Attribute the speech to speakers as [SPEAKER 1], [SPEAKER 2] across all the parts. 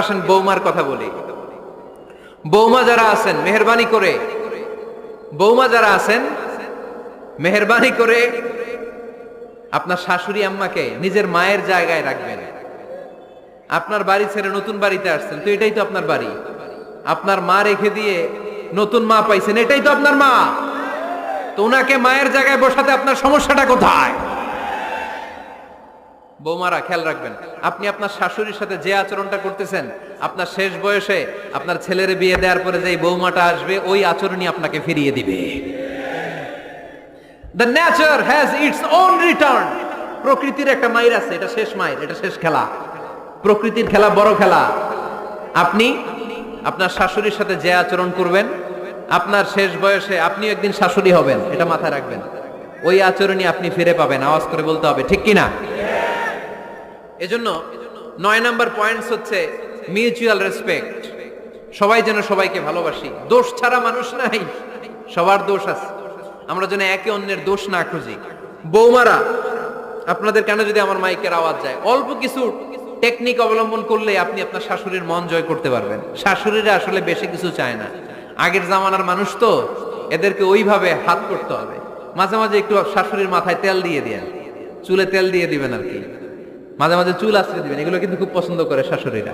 [SPEAKER 1] আসেন বৌমার কথা বলি। বৌমা যারা আছেন মেহেরবানি করে, বৌমা যারা আছেন মেহেরবানি করে আপনার শাশুড়ি আম্মাকে নিজের মায়ের জায়গায় রাখবেন। আপনার বাড়ি ছেড়ে নতুন বাড়িতে আসছেন, তো এটাই তো আপনার বাড়ি। আপনার মা রেখে দিয়ে নতুন মা পাইছেন, এটাই তো আপনার মা। তো ওনাকে মায়ের জায়গায় বসাতে আপনার সমস্যাটা কোথায়? বৌমারা খেয়াল রাখবেন, আপনি আপনার শাশুড়ির সাথে যে আচরণটা করতেছেন, আপনার শেষ বয়সে আপনার ছেলের বিয়ে দেওয়ার পরে যে বৌমাটা আসবে ওই আচরণই আপনাকে ফিরিয়ে দিবে। The nature has its own return. প্রকৃতির একটা মাইর আছে, এটা শেষ মাইর, এটা শেষ খেলা। প্রকৃতির খেলা বড় খেলা। আপনি আপনার শাশুড়ির সাথে যে আচরণ করবেন, আপনার শেষ বয়সে আপনি একদিন শাশুড়ি হবেন, এটা মাথায় রাখবেন। ওই আচরণই আপনি ফিরে পাবেন। আওয়াজ করে বলতে হবে, ঠিক কিনা? এজন্য 9 নাম্বার পয়েন্টস হচ্ছে মিউচুয়াল রেসপেক্ট। সবাই যেন সবাইকে ভালোবাসি। দোষ ছাড়া মানুষ নাই, সবার দোষ আছে। আমরা যেন একে অন্যের দোষ না খুঁজি। বৌমারা, আপনাদের কেন যদি আমার মাইকের আওয়াজ যায়, অল্প কিছু টেকনিক অবলম্বন করলে আপনি আপনার শাশুড়ির মন জয় করতে পারবেন। শাশুড়িরা আসলে বেশি কিছু চায় না, আগের জামানার মানুষ তো, এদেরকে ওইভাবে হাত করতে হবে। মাঝে মাঝে একটু শাশুড়ির মাথায় তেল দিয়ে দেন, চুলে তেল দিয়ে দিবেন আর কি, মাঝে মাঝে চুল আশ্রয় দিবেন, এগুলো কিন্তু খুব পছন্দ করে শাশুড়িরা।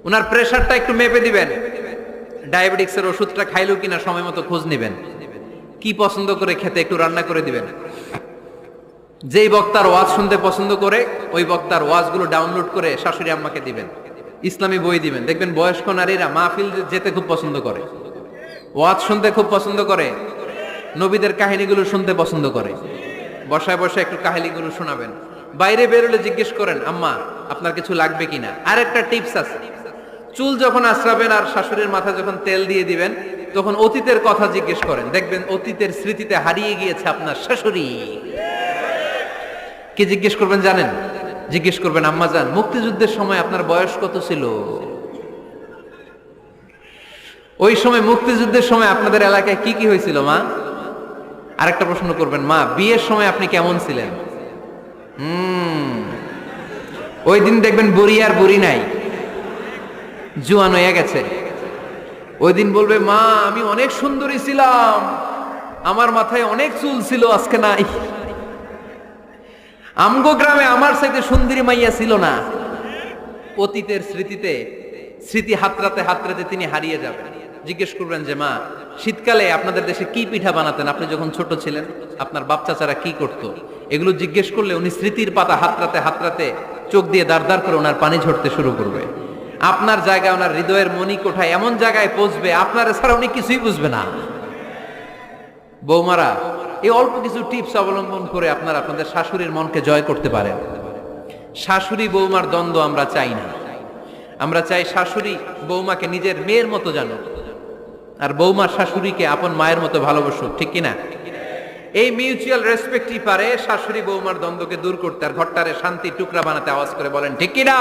[SPEAKER 1] ওনার প্রেশারটা একটু মেপে দিবেন, ডায়াবেটিক্সের ওষুধটা খাইলো কিনা সময় মতো খোঁজ নিবেন, কি পছন্দ করে খেতে একটু রান্না করে দিবেন। যেই বক্তার ওয়াজ শুনতে পছন্দ করে ওই বক্তার ওয়াজগুলো ডাউনলোড করে শাশুড়ি আম্মাকে দিবেন, ইসলামী বই দিবেন। দেখবেন বয়স্ক নারীরা মাহফিল যেতে খুব পছন্দ করে, ওয়াজ শুনতে খুব পছন্দ করে, নবীদের কাহিনীগুলো শুনতে পছন্দ করে। বসায় বসায় একটু কাহিনীগুলো শোনাবেন। বাইরে বেরোলে জিজ্ঞেস করেন, আম্মা আপনার কিছু লাগবে কিনা। আর একটা টিপস আছে, চুল যখন আশ্রাবেন আর শাশুড়ির মাথায় যখন তেল দিয়ে দিবেন, তখন অতীতের কথা জিজ্ঞেস করেন। দেখবেন অতীতের স্মৃতিতে হারিয়ে গিয়েছে আপনার শাশুড়ি। কি জিজ্ঞেস করবেন জানেন? জিজ্ঞেস করবেন, আম্মা জান, মুক্তিযুদ্ধের সময় আপনার বয়স কত ছিল? ওই সময় মুক্তিযুদ্ধের সময় আপনাদের এলাকায় কি কি হয়েছিল মা? আরেকটা প্রশ্ন করবেন, মা বিয়ের সময় আপনি কেমন ছিলেন? ওই দিন দেখবেন বুড়ি আর বুড়ি নাই, জুয়ান হয়ে গেছে। ওই দিন বলবে, মা আমি অনেক সুন্দরী ছিলাম, আমার মাথায় অনেক চুল ছিল, আজকে নাই। আমগো গ্রামে আমার সাথে সুন্দরী মাইয়া ছিল না। অতীতের স্মৃতিতে, স্মৃতি হাতরাতে হাতরাতে তিনি হারিয়ে যাবেন। জিজ্ঞেস করবেন যে, মা শীতকালে আপনাদের দেশে কি পিঠা বানাতেন আপনি যখন ছোট ছিলেন, আপনার বাপ চাচারা কি করতো? এগুলো জিজ্ঞেস করলে উনি স্মৃতির পাতা হাতরাতে হাতরাতে চোখ দিয়ে দাঁড় দাঁড় করে ওনার পানি ঝরতে শুরু করবে। আপনার জায়গায়, ওনার হৃদয়ের মনি কোঠায় এমন জায়গায় পৌঁছবে, আপনার ছাড়া উনি কিছুই বুঝবে না। বৌমারা, এই অল্প কিছু টিপস অবলম্বন করে আপনারা আপনাদের শাশুড়ির মনকে জয় করতে পারেন। শাশুড়ি বৌমার দ্বন্দ্ব আমরা চাই না। আমরা চাই শাশুড়ি বৌমাকে নিজের মেয়ের মতো জানুক, আর বৌমা শাশুড়িকে আপন মায়ের মতো ভালোবাসুক, ঠিক কিনা? এই মিউচুয়াল রেসপেক্টই পারে শাশুড়ি বৌমার দ্বন্দ্বকে দূর করতে আর ঘরটারে শান্তি টুকরা বানাতে। আওয়াজ করে বলেন, ঠিক কিনা?